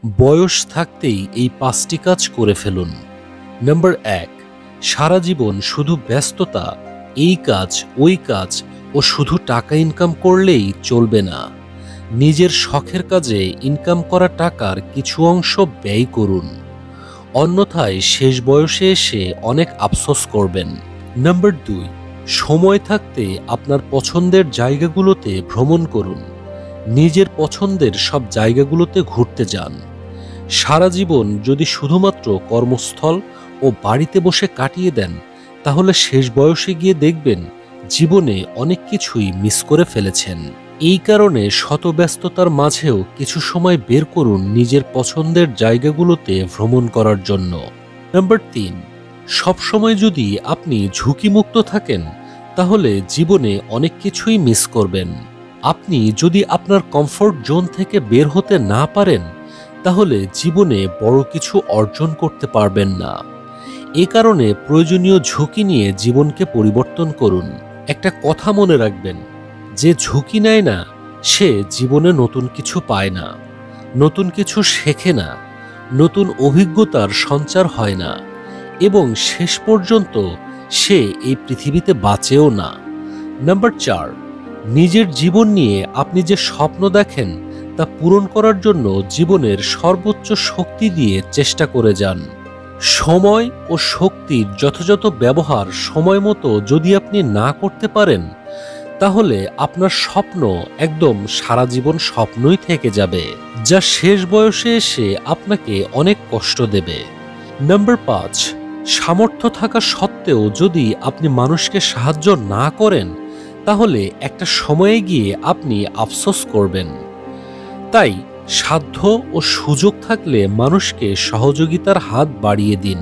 বয়স থাকতেই এই ৫টি কাজ করে ফেলুন। নাম্বার ১, সারা জীবন শুধু ব্যস্ততা, এই কাজ ওই কাজ ও শুধু টাকা ইনকাম করলেই চলবে না। নিজের শখের কাজে ইনকাম করা টাকার কিছু অংশ ব্যয় করুন, অন্যথায় শেষ বয়সে এসে অনেক আফসোস করবেন। নাম্বার ২, সময় থাকতে আপনার পছন্দের জায়গাগুলোতে ভ্রমণ করুন। নিজের পছন্দের সব জায়গাগুলোতে ঘুরতে যান। সারা জীবন যদি শুধুমাত্র কর্মস্থল ও বাড়িতে বসে কাটিয়ে দেন, তাহলে শেষ বয়সে গিয়ে দেখবেন জীবনে অনেক কিছুই মিস করে ফেলেছেন। এই কারণে শত ব্যস্ততার মাঝেও কিছু সময় বের করুন নিজের পছন্দের জায়গাগুলোতে ভ্রমণ করার জন্য। নাম্বার ৩, সবসময় যদি আপনি ঝুঁকিমুক্ত থাকেন, তাহলে জীবনে অনেক কিছুই মিস করবেন। আপনি যদি আপনার কমফোর্ট জোন থেকে বের হতে না পারেন, তাহলে জীবনে বড় কিছু অর্জন করতে পারবেন না। এ কারণে প্রয়োজনীয় ঝুঁকি নিয়ে জীবনকে পরিবর্তন করুন। একটা কথা মনে রাখবেন, যে ঝুঁকি নেয় না সে জীবনে নতুন কিছু পায় না, নতুন কিছু শেখে না, নতুন অভিজ্ঞতার সঞ্চার হয় না এবং শেষ পর্যন্ত সে এই পৃথিবীতে বাঁচেও না। নাম্বার ৪, নিজের জীবন নিয়ে আপনি যে স্বপ্ন দেখেন তা পূরণ করার জন্য জীবনের সর্বোচ্চ শক্তি দিয়ে চেষ্টা করে যান। সময় ও শক্তির যথাযথ ব্যবহার সময় মতো যদি আপনি না করতে পারেন, তাহলে আপনার স্বপ্ন একদম সারা জীবন স্বপ্নই থেকে যাবে, যা শেষ বয়সে এসে আপনাকে অনেক কষ্ট দেবে। নাম্বার ৫, সামর্থ্য থাকা সত্ত্বেও যদি আপনি মানুষকে সাহায্য না করেন, তাহলে একটা সময়ে গিয়ে আপনি আফসোস করবেন। তাই সাধ্য ও সুযোগ থাকলে মানুষকে সহযোগিতার হাত বাড়িয়ে দিন।